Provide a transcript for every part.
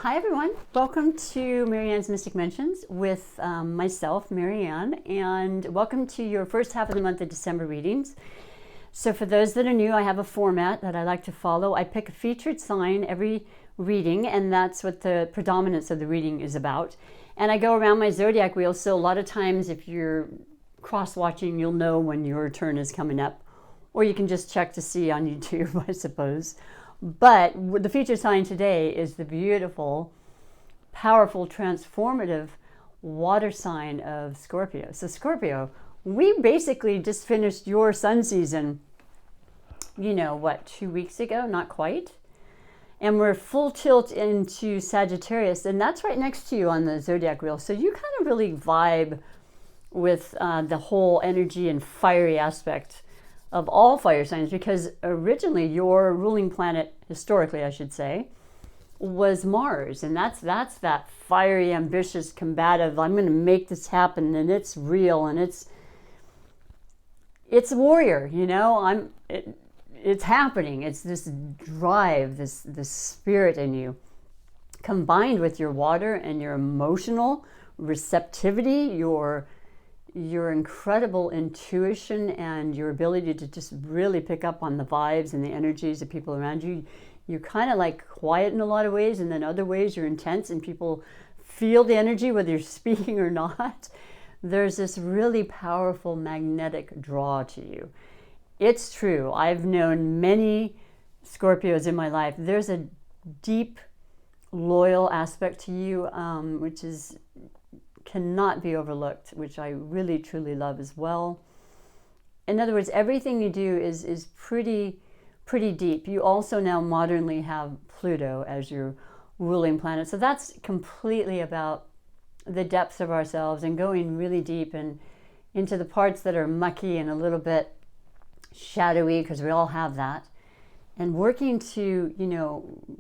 Hi everyone, welcome to Marianne's Mystic Mentions with myself, Marianne, and welcome to your first half of the month of December readings. So for those that are new, I have a format that I like to follow. I pick a featured sign every reading, and that's what the predominance of the reading is about. And I go around my zodiac wheel, so a lot of times if you're cross-watching, you'll know when your turn is coming up, or you can just check to see on YouTube, I suppose. But the featured sign today is the beautiful, powerful, transformative water sign of Scorpio. So Scorpio, we basically just finished your sun season, 2 weeks ago? Not quite. And we're full tilt into Sagittarius, and that's right next to you on the zodiac wheel. So you kind of really vibe with the whole energy and fiery aspect of all fire signs, because originally your ruling planet, historically I should say, was Mars, and that's that fiery, ambitious, combative, I'm going to make this happen, and it's real, and it's a warrior, it's happening. It's this drive, this spirit in you, combined with your water and your emotional receptivity, your incredible intuition, and your ability to just really pick up on the vibes and the energies of people around you. You're kind of like quiet in a lot of ways, and then other ways you're intense and people feel the energy whether you're speaking or not. There's this really powerful magnetic draw to you. It's true. I've known many Scorpios in my life. There's a deep, loyal aspect to you, which cannot be overlooked, which I really truly love as well. In other words, everything you do is pretty deep. You also now modernly have Pluto as your ruling planet, so that's completely about the depths of ourselves and going really deep and into the parts that are mucky and a little bit shadowy, because we all have that, and working to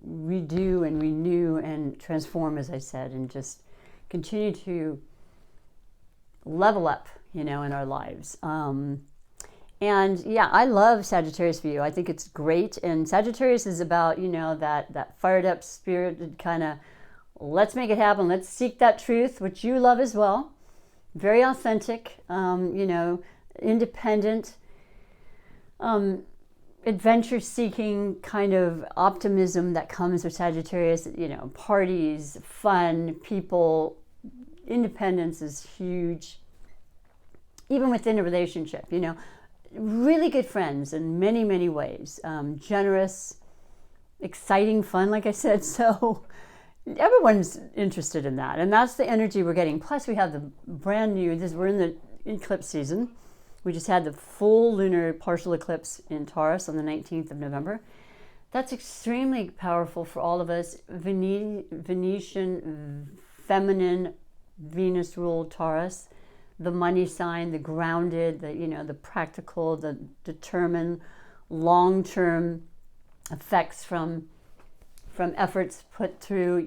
redo and renew and transform, as I said, and just continue to level up, in our lives. And yeah, I love Sagittarius for you. I think it's great. And Sagittarius is about, that fired up spirited kind of, let's make it happen. Let's seek that truth, which you love as well. Very authentic, independent, adventure-seeking kind of optimism that comes with Sagittarius. Parties, fun, people. Independence is huge, even within a relationship. Really good friends in many, many ways. Generous, exciting, fun, like I said. So everyone's interested in that, and that's the energy we're getting. Plus, we have the brand new. We're in the eclipse season. We just had the full lunar partial eclipse in Taurus on the 19th of November. That's extremely powerful for all of us. Venetian, feminine, Venus ruled Taurus, the money sign, the grounded, the practical, the determined, long-term effects from efforts put through,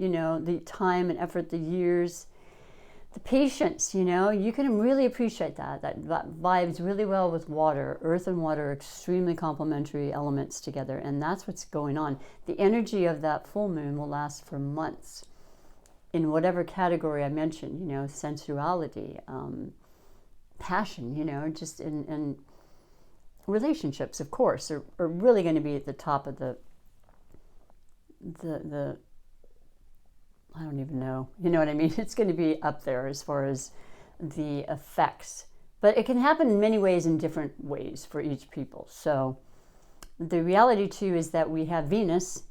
the time and effort, the years, the patience. You can really appreciate that vibes really well with water. Earth and water are extremely complementary elements together, and that's what's going on. The energy of that full moon will last for months, in whatever category I mentioned, sensuality, passion, just in relationships, of course, are really going to be at the top of the I don't even know, you know what I mean? It's going to be up there as far as the effects. But it can happen in many ways, in different ways for each people. So the reality too is that we have Venus,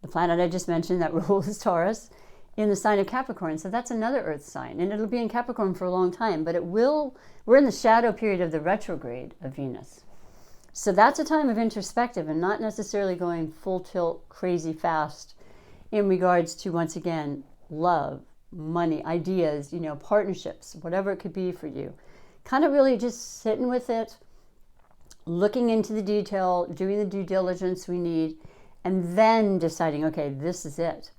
the planet I just mentioned that rules Taurus, in the sign of Capricorn. So that's another earth sign, and it'll be in Capricorn for a long time, but we're in the shadow period of the retrograde of Venus. So that's a time of introspective and not necessarily going full tilt crazy fast in regards to, once again, love, money, ideas, partnerships, whatever it could be for you. Kind of really just sitting with it, looking into the detail, doing the due diligence we need, and then deciding, okay, this is it.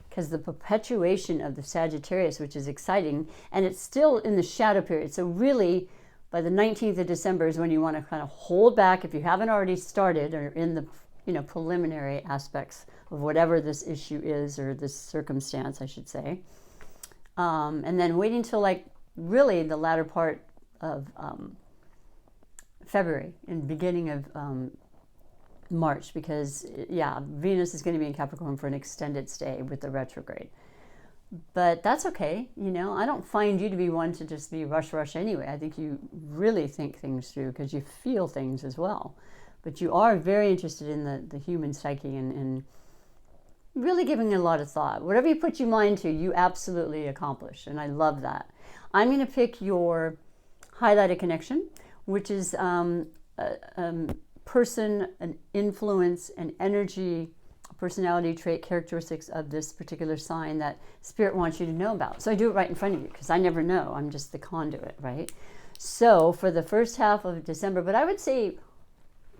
Because the perpetuation of the Sagittarius, which is exciting, and it's still in the shadow period. So really, by the 19th of December is when you want to kind of hold back, if you haven't already started or in the preliminary aspects of whatever this issue is, or this circumstance, I should say. And then waiting till like really the latter part of February and beginning of March, because Venus is going to be in Capricorn for an extended stay with the retrograde. But that's okay. I don't find you to be one to just be rush anyway. I think you really think things through because you feel things as well. But you are very interested in the human psyche and really giving it a lot of thought. Whatever you put your mind to, you absolutely accomplish. And I love that. I'm going to pick your highlighted connection, which is a person, an influence, an energy, personality trait, characteristics of this particular sign that Spirit wants you to know about. So I do it right in front of you because I never know. I'm just the conduit, right? So for the first half of December, but I would say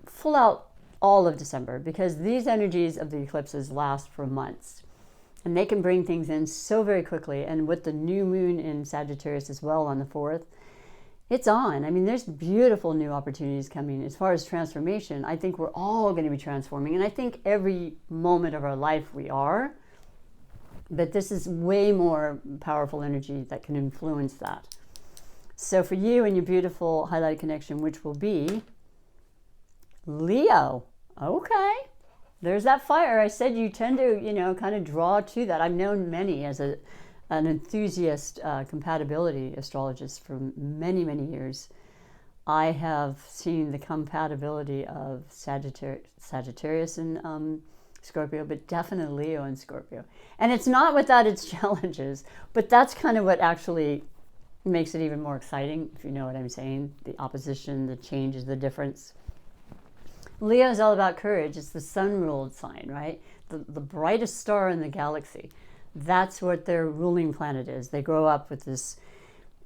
full out all of December, because these energies of the eclipses last for months and they can bring things in so very quickly. And with the new moon in Sagittarius as well on the 4th, it's on. I mean, there's beautiful new opportunities coming. As far as transformation, I think we're all going to be transforming. And I think every moment of our life we are. But this is way more powerful energy that can influence that. So for you and your beautiful highlighted connection, which will be Leo. Okay. There's that fire. I said you tend to, kind of draw to that. I've known many as an enthusiast compatibility astrologist for many, many years. I have seen the compatibility of Sagittarius and Scorpio, but definitely Leo and Scorpio. And it's not without its challenges, but that's kind of what actually makes it even more exciting, if you know what I'm saying. The opposition, the changes, the difference. Leo is all about courage. It's the sun-ruled sign, right? The brightest star in the galaxy. That's what their ruling planet is. They grow up with this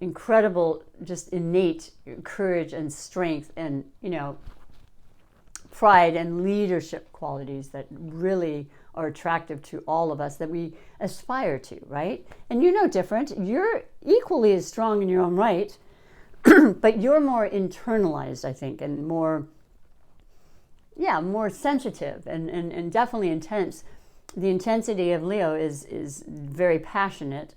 incredible, just innate courage and strength and, pride and leadership qualities that really are attractive to all of us, that we aspire to, right? And you're no different. You're equally as strong in your own right, but you're more internalized, I think, and more sensitive and definitely intense. The intensity of Leo is very passionate.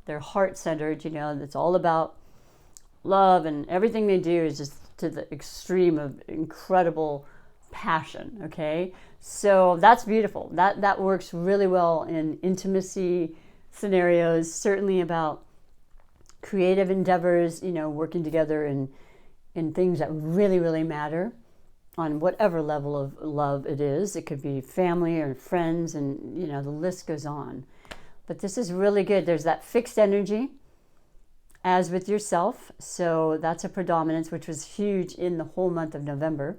They're heart-centered, it's all about love, and everything they do is just to the extreme of incredible passion, okay? So that's beautiful. That works really well in intimacy scenarios, certainly about creative endeavors, working together in things that really, really matter. On whatever level of love it is. It could be family or friends, and the list goes on. But this is really good. There's that fixed energy as with yourself. So that's a predominance, which was huge in the whole month of November.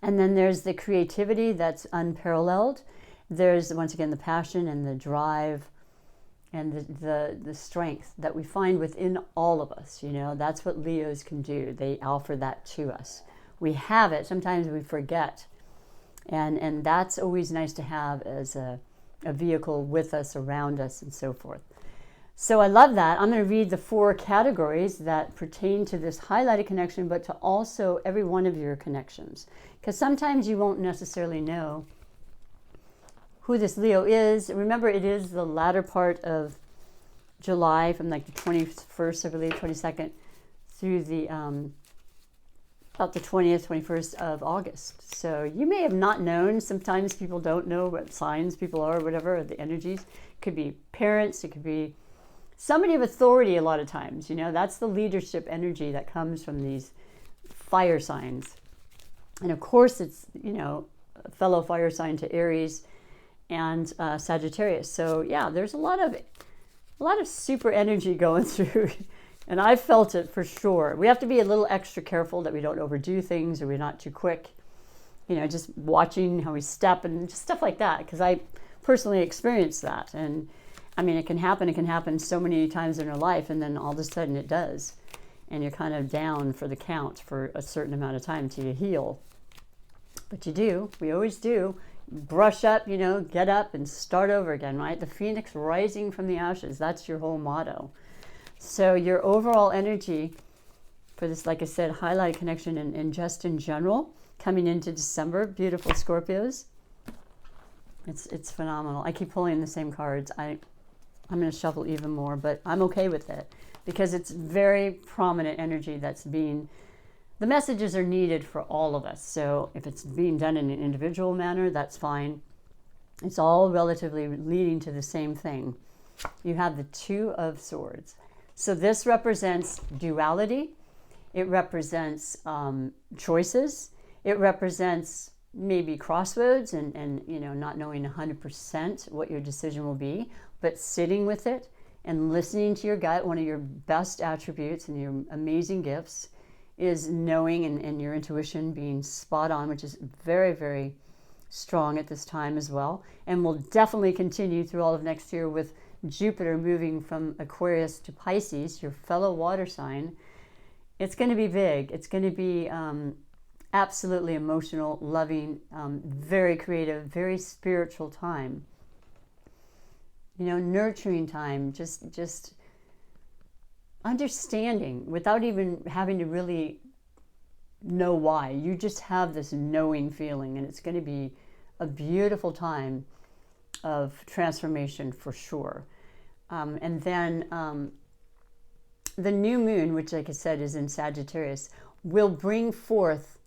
And then there's the creativity that's unparalleled. There's, once again, the passion and the drive and the strength that we find within all of us. That's what Leos can do. They offer that to us. We have it. Sometimes we forget. And that's always nice to have as a vehicle with us, around us, and so forth. So I love that. I'm going to read the 4 categories that pertain to this highlighted connection, but to also every one of your connections. Because sometimes you won't necessarily know who this Leo is. Remember, it is the latter part of July, from like the 21st, I believe, 22nd, through the about the 20th, 21st of August. So you may have not known. Sometimes people don't know what signs people are, or whatever, the energies. It could be parents. It could be somebody of authority a lot of times. That's the leadership energy that comes from these fire signs. And of course, it's, a fellow fire sign to Aries and Sagittarius. So yeah, there's a lot of super energy going through. And I felt it for sure. We have to be a little extra careful that we don't overdo things, or we're not too quick. Just watching how we step and just stuff like that. Because I personally experienced that. And I mean, it can happen so many times in our life, and then all of a sudden it does. And you're kind of down for the count for a certain amount of time till you heal. But you do. We always do. Brush up, get up and start over again, right? The phoenix rising from the ashes. That's your whole motto. So your overall energy for this, like I said, highlighted connection and just in general coming into December. Beautiful Scorpios. It's phenomenal. I keep pulling the same cards. I'm going to shuffle even more, but I'm okay with it because it's very prominent energy that's being, the messages are needed for all of us. So if it's being done in an individual manner, that's fine. It's all relatively leading to the same thing. You have the Two of Swords. So this represents duality. It represents choices. It represents maybe crossroads and you know, not knowing 100% what your decision will be, but sitting with it and listening to your gut. One of your best attributes and your amazing gifts is knowing and your intuition being spot on, which is very, very strong at this time as well, and will definitely continue through all of next year with Jupiter moving from Aquarius to Pisces, your fellow water sign. It's going to be big. It's going to be absolutely emotional, loving, very creative, very spiritual time. You know, nurturing time, just understanding without even having to really know why. You just have this knowing feeling, and it's going to be a beautiful time of transformation for sure. And then the new moon, which like I said is in Sagittarius, will bring forth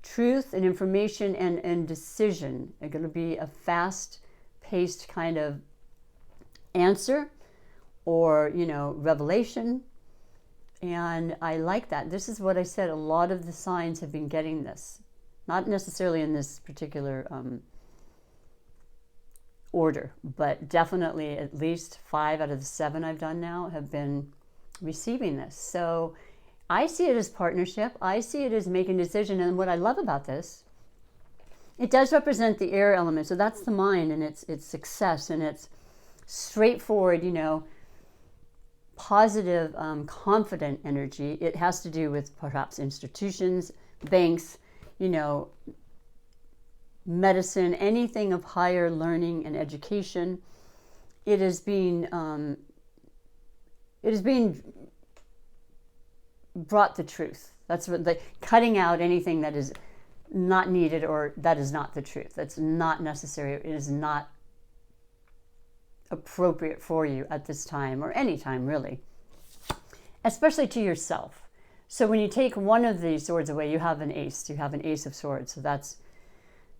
truth and information and decision. It's going to be a fast-paced kind of answer or, you know, revelation. And I like that. This is what I said. A lot of the signs have been getting this. Not necessarily in this particular order, but definitely at least 5 out of the 7 I've done now have been receiving this. So I see it as partnership. I see it as making a decision. And what I love about this, it does represent the air element. So that's the mind, and it's success, and it's straightforward, you know, positive, confident energy. It has to do with perhaps institutions, banks, you know, medicine, anything of higher learning and education. It is being brought the truth. That's what the cutting out anything that is not needed or that is not the truth. That's not necessary. It is not appropriate for you at this time or any time really, especially to yourself. So when you take one of these swords away, you have an ace. You have an ace of swords. So that's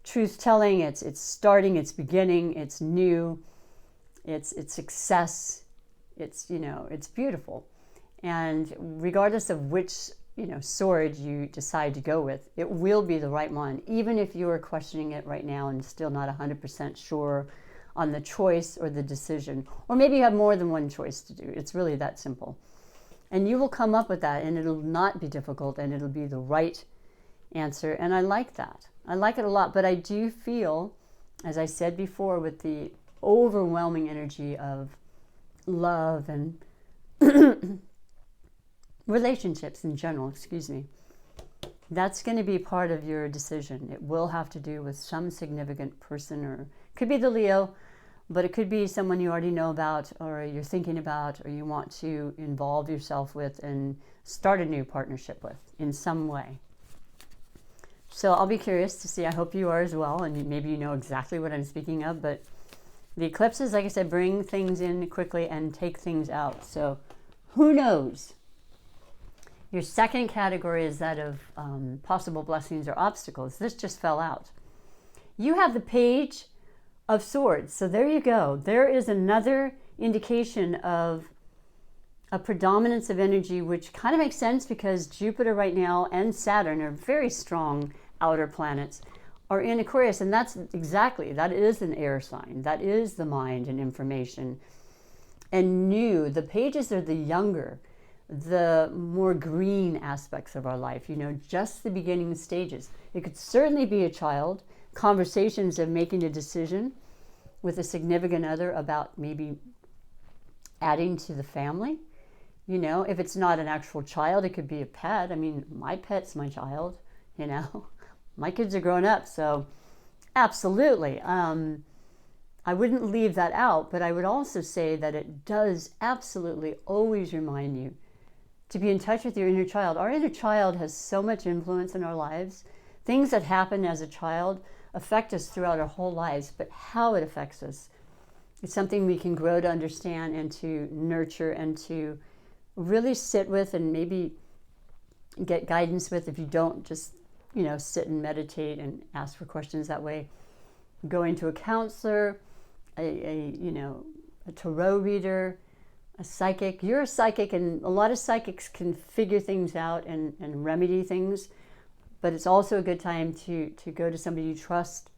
truth telling. It's starting. It's beginning. It's new. It's success. It's, you know, it's beautiful. And regardless of which, you know, sword you decide to go with, it will be the right one, even if you are questioning it right now and still not 100% sure on the choice or the decision. Or maybe you have more than one choice to do. It's really that simple. And you will come up with that, and it'll not be difficult, and it'll be the right answer. And I like that. I like it a lot. But I do feel, as I said before, with the overwhelming energy of love and relationships in general, that's going to be part of your decision. It will have to do with some significant person, or it could be the Leo, but it could be someone you already know about, or you're thinking about, or you want to involve yourself with and start a new partnership with in some way. So I'll be curious to see. I hope you are as well, and maybe you know exactly what I'm speaking of. But the eclipses, like I said, bring things in quickly and take things out. So who knows? Your second category is that of possible blessings or obstacles. This just fell out. You have the Page of Swords. So there you go. There is another indication of a predominance of energy, which kind of makes sense because Jupiter right now and Saturn are very strong outer planets, are in Aquarius. And that's exactly, that is an air sign. That is the mind and information. And new, the pages are the younger, the more green aspects of our life, you know, just the beginning stages. It could certainly be a child, conversations of making a decision with a significant other about maybe adding to the family. You know, if it's not an actual child, it could be a pet. I mean, my pet's my child, you know. My kids are grown up, so absolutely. I wouldn't leave that out, but I would also say that it does absolutely always remind you to be in touch with your inner child. Our inner child has so much influence in our lives Things that happen as a child affect us throughout our whole lives, but how it affects us, it's something we can grow to understand and to nurture and to really sit with and maybe get guidance with. If you don't just, sit and meditate and ask for questions that way, going to a counselor, a tarot reader, a psychic. You're a psychic, and a lot of psychics can figure things out and remedy things, but it's also a good time to go to somebody you trust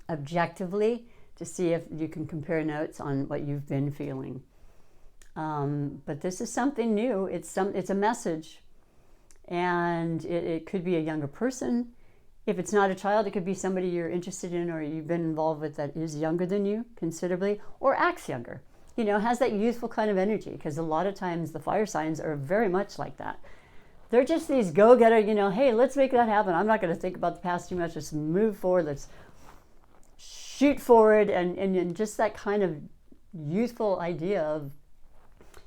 objectively to see if you can compare notes on what you've been feeling. But this is something new. It's a message, and it could be a younger person. If it's not a child, it could be somebody you're interested in or you've been involved with that is younger than you considerably or acts younger. Has that youthful kind of energy, because a lot of times the fire signs are very much like that. They're just these go-getter, hey, let's make that happen. I'm not going to think about the past too much. Let's move forward. Let's shoot forward. And just that kind of youthful idea of,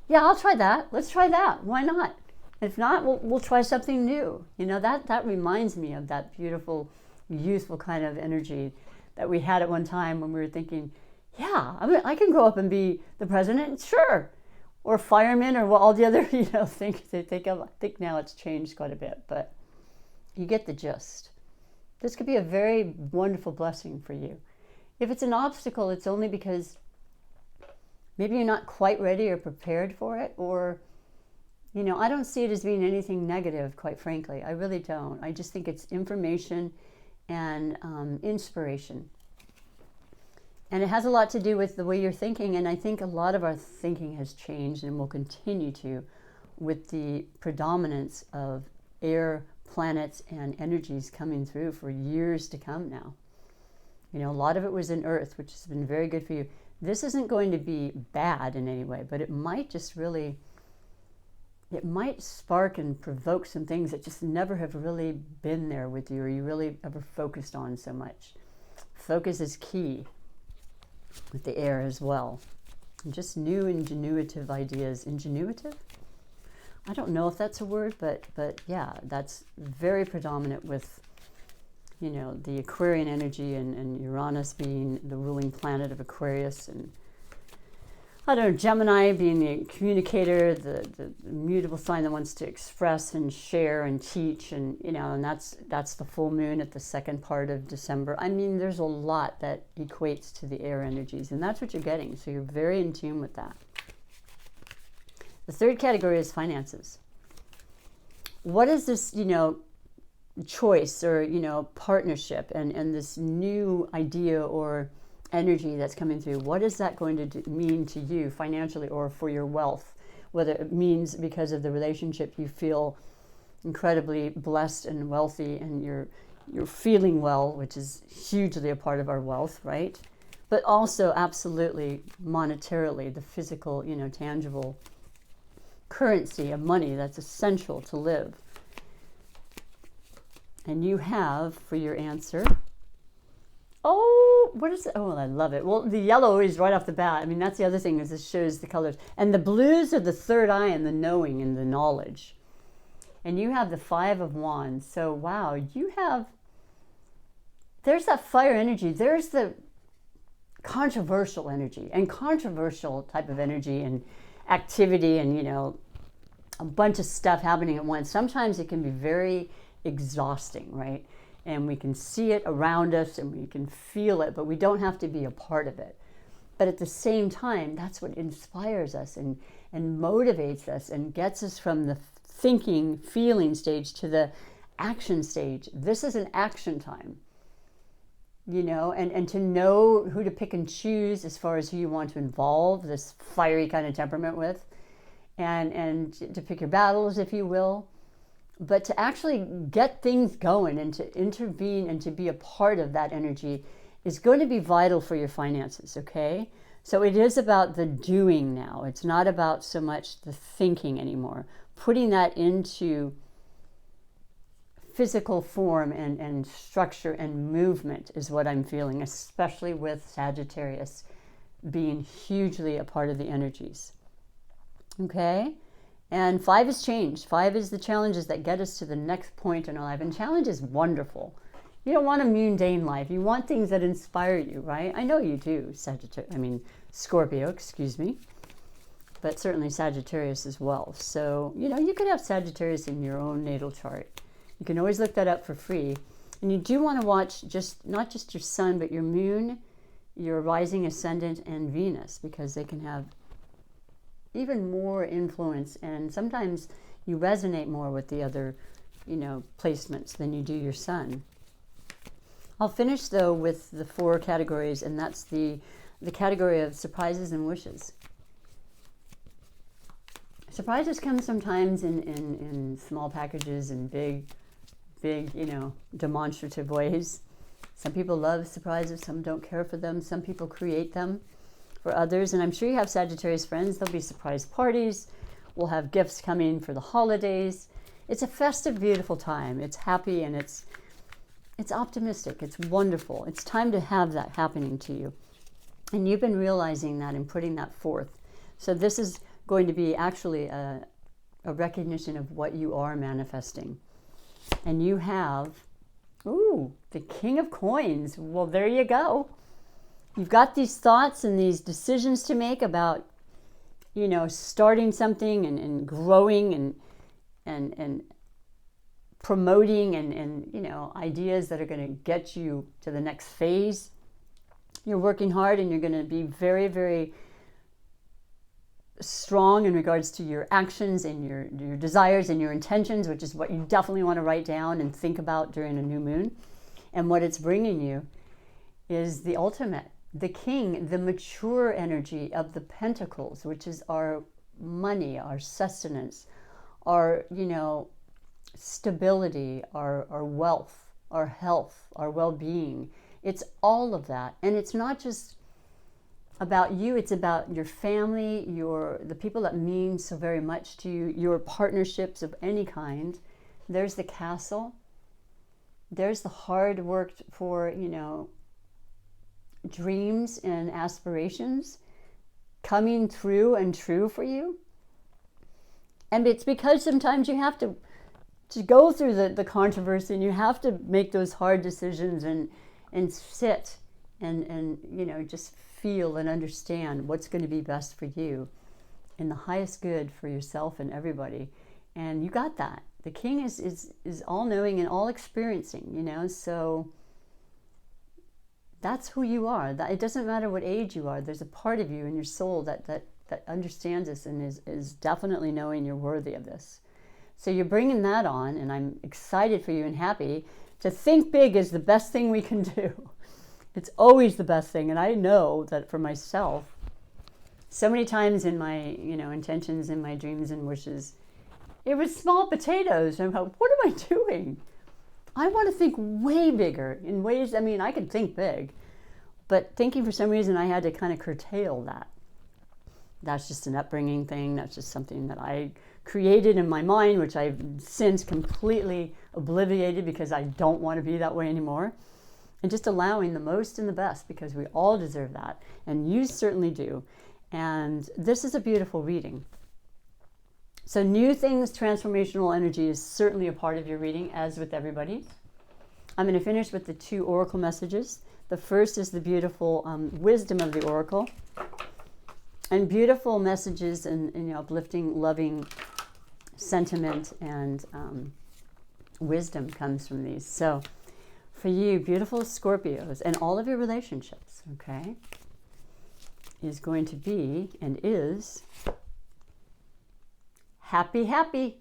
yeah, I'll try that. Let's try that. Why not? If not, we'll try something new. That reminds me of that beautiful, youthful kind of energy that we had at one time when we were thinking, yeah, I can grow up and be the president, sure, or fireman, or all the other things they think of. I think now it's changed quite a bit, but you get the gist. This could be a very wonderful blessing for you. If it's an obstacle, it's only because maybe you're not quite ready or prepared for it, or I don't see it as being anything negative, quite frankly. I really don't. I just think it's information and inspiration. And it has a lot to do with the way you're thinking, and I think a lot of our thinking has changed and will continue to with the predominance of air, planets, and energies coming through for years to come now. A lot of it was in Earth, which has been very good for you. This isn't going to be bad in any way, but it might just really, it might spark and provoke some things that just never have really been there with you or you really ever focused on so much. Focus is key with the air as well. And just new ingenuitive ideas. Ingenuitive? I don't know if that's a word, but yeah, that's very predominant with, the Aquarian energy and Uranus being the ruling planet of Aquarius, and I don't know, Gemini being the communicator, the mutable sign that wants to express and share and teach, and and that's the full moon at the second part of December. I mean, there's a lot that equates to the air energies, and that's what you're getting. So you're very in tune with that. The third category is finances. What is this, choice or, partnership and this new idea or energy that's coming through? What is that going to mean to you financially or for your wealth? Whether it means because of the relationship you feel incredibly blessed and wealthy and you're feeling well, which is hugely a part of our wealth, right? But also absolutely monetarily, the physical, tangible currency of money that's essential to live. And you have, for your answer, what is it? Oh, I love it. Well, the yellow is right off the bat. I mean, that's the other thing, is this shows the colors. And the blues are the third eye and the knowing and the knowledge. And you have the 5 of Wands. So, wow, there's that fire energy. There's the controversial energy and controversial type of energy and activity and, a bunch of stuff happening at once. Sometimes it can be very exhausting, right? And we can see it around us and we can feel it, but we don't have to be a part of it. But at the same time, that's what inspires us and motivates us and gets us from the thinking, feeling stage to the action stage. This is an action time, and to know who to pick and choose as far as who you want to involve this fiery kind of temperament with, and to pick your battles, if you will. But to actually get things going and to intervene and to be a part of that energy is going to be vital for your finances, okay? So it is about the doing now. It's not about so much the thinking anymore. Putting that into physical form and structure and movement is what I'm feeling, especially with Sagittarius being hugely a part of the energies. Okay? And 5 is change. 5 is the challenges that get us to the next point in our life. And challenge is wonderful. You don't want a mundane life. You want things that inspire you, right? I know you do, Scorpio, excuse me. But certainly Sagittarius as well. So, you could have Sagittarius in your own natal chart. You can always look that up for free. And you do want to watch not just your sun, but your moon, your rising, ascendant, and Venus, because they can have even more influence. And sometimes you resonate more with the other, placements than you do your sun. I'll finish, though, with the 4 categories, and that's the category of surprises and wishes. Surprises come sometimes in small packages and big, demonstrative ways. Some people love surprises, some don't care for them. Some people create them for others. And I'm sure you have Sagittarius friends. There'll be surprise parties. We'll have gifts coming for the holidays. It's a festive, beautiful time. It's happy and it's optimistic. It's wonderful. It's time to have that happening to you. And you've been realizing that and putting that forth. So this is going to be actually a recognition of what you are manifesting. And you have, the King of Coins. Well, there you go. You've got these thoughts and these decisions to make about, starting something and growing and promoting and ideas that are going to get you to the next phase. You're working hard and you're going to be very, very strong in regards to your actions and your desires and your intentions, which is what you definitely want to write down and think about during a new moon. And what it's bringing you is the ultimate, the king, the mature energy of the pentacles, which is our money, our sustenance, our, stability, our wealth, our health, our well-being. It's all of that. And it's not just about you, it's about your family, the people that mean so very much to you, your partnerships of any kind. There's the castle. There's the hard work for, dreams and aspirations coming through and true for you. And it's because sometimes you have to go through the controversy, and you have to make those hard decisions and sit and just feel and understand what's going to be best for you and the highest good for yourself and everybody. And you got that. The king is all-knowing and all-experiencing, so that's who you are. It doesn't matter what age you are. There's a part of you in your soul that understands this and is definitely knowing you're worthy of this. So you're bringing that on, and I'm excited for you and happy. To think big is the best thing we can do. It's always the best thing. And I know that for myself, so many times in my, intentions and my dreams and wishes, it was small potatoes. I'm like, what am I doing? I want to think way bigger in ways, I could think big, but thinking for some reason I had to kind of curtail that. That's just an upbringing thing. That's just something that I created in my mind, which I've since completely obliterated because I don't want to be that way anymore. And just allowing the most and the best, because we all deserve that. And you certainly do. And this is a beautiful reading. So new things, transformational energy is certainly a part of your reading, as with everybody. I'm going to finish with the 2 oracle messages. The first is the beautiful wisdom of the oracle. And beautiful messages and uplifting, loving sentiment and wisdom comes from these. So for you, beautiful Scorpios, and all of your relationships, okay, is going to be and is happy, happy.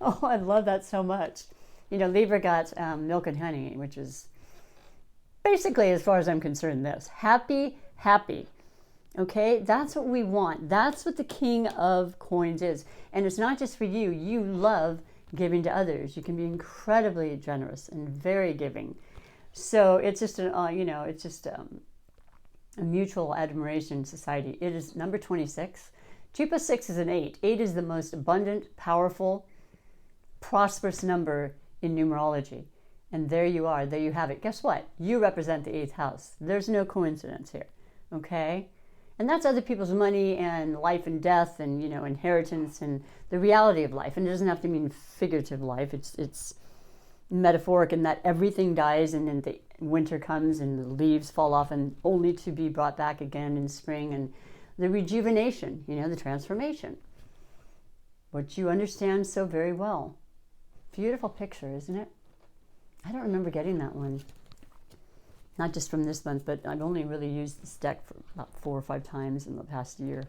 Oh, I love that so much. Libra got milk and honey, which is basically, as far as I'm concerned, this. Happy, happy. Okay, that's what we want. That's what the King of Coins is. And it's not just for you. You love giving to others. You can be incredibly generous and very giving. So it's just a mutual admiration society. It is number 26. 2 plus 6 is an 8. 8 is the most abundant, powerful, prosperous number in numerology. And there you are. There you have it. Guess what? You represent the 8th house. There's no coincidence here. Okay? And that's other people's money and life and death and, inheritance and the reality of life. And it doesn't have to mean figurative life. It's metaphoric in that everything dies and then the winter comes and the leaves fall off and only to be brought back again in spring, and the rejuvenation, the transformation. What you understand so very well. Beautiful picture, isn't it? I don't remember getting that one. Not just from this month, but I've only really used this deck for about 4 or 5 times in the past year.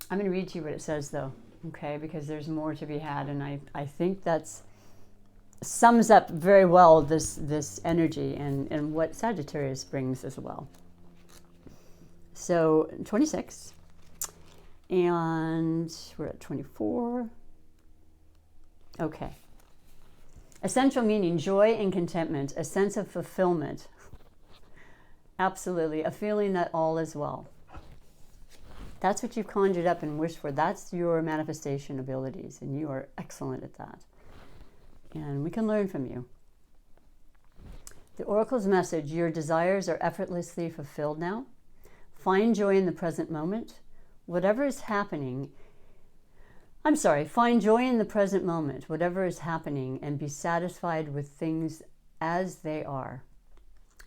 I'm going to read to you what it says, though, okay? Because there's more to be had, and I think that's sums up very well this energy and what Sagittarius brings as well. So 26, and we're at 24. Okay. Essential meaning: joy and contentment, a sense of fulfillment. Absolutely, a feeling that all is well. That's what you've conjured up and wished for. That's your manifestation abilities, and you are excellent at that. And we can learn from you. The Oracle's message: your desires are effortlessly fulfilled now. Find joy in the present moment. Whatever is happening, find joy in the present moment, whatever is happening, and be satisfied with things as they are.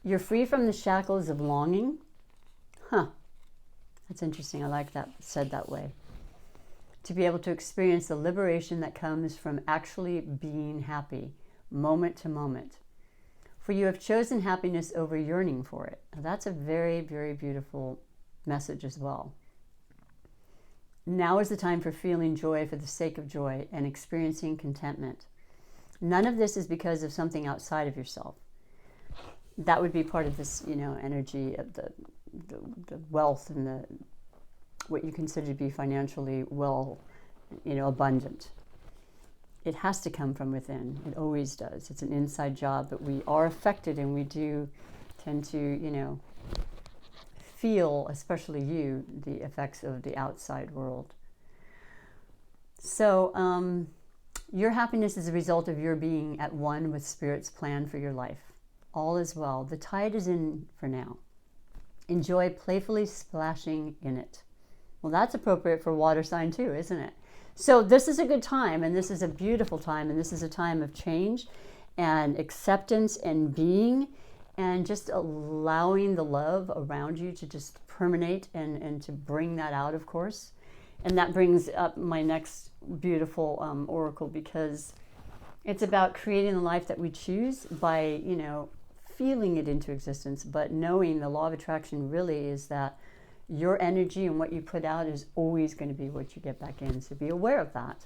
You're free from the shackles of longing. That's interesting. I like that said that way. To be able to experience the liberation that comes from actually being happy, moment to moment. For you have chosen happiness over yearning for it. Now, that's a very, very beautiful message as well. Now is the time for feeling joy for the sake of joy and experiencing contentment. None of this is because of something outside of yourself. That would be part of this, energy of the wealth and the what you consider to be financially well, abundant. It has to come from within. It always does. It's an inside job, but we are affected, and we do tend to, feel, especially you, the effects of the outside world. So your happiness is a result of your being at one with Spirit's plan for your life. All is well. The tide is in for now. Enjoy playfully splashing in it. Well, that's appropriate for water sign too, isn't it? So this is a good time, and this is a beautiful time, and this is a time of change and acceptance and being, and just allowing the love around you to just permeate and to bring that out, of course. And that brings up my next beautiful oracle, because it's about creating the life that we choose by, feeling it into existence, but knowing the law of attraction really is that your energy and what you put out is always going to be what you get back in. So be aware of that,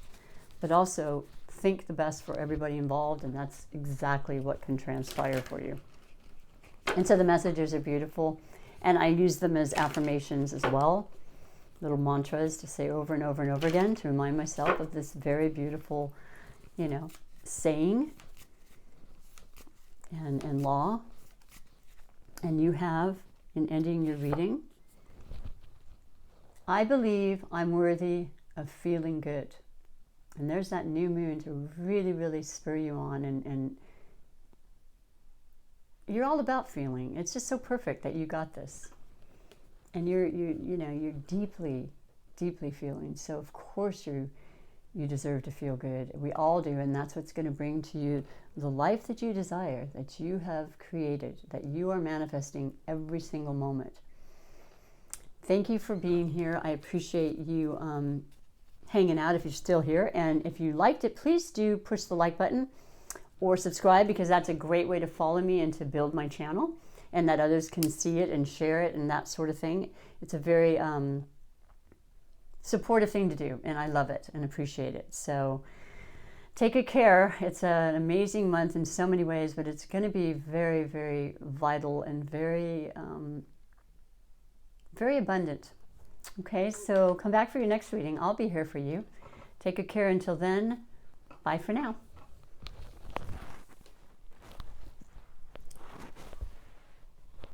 but also think the best for everybody involved, and that's exactly what can transpire for you. And so the messages are beautiful, and I use them as affirmations as well, little mantras to say over and over and over again to remind myself of this very beautiful, saying and law. And you have, in ending your reading, I believe I'm worthy of feeling good. And there's that new moon to really, really spur you on, and you're all about feeling. It's just so perfect that you got this. And you're deeply, deeply feeling. So of course you deserve to feel good. We all do, and that's what's going to bring to you the life that you desire, that you have created, that you are manifesting every single moment. Thank you for being here. I appreciate you hanging out if you're still here. And if you liked it, please do push the like button or subscribe, because that's a great way to follow me and to build my channel, and that others can see it and share it and that sort of thing. It's a very supportive thing to do, and I love it and appreciate it. So take good care. It's an amazing month in so many ways, but it's going to be very, very vital and very, very abundant. Okay, so come back for your next reading. I'll be here for you. Take good care until then. Bye for now.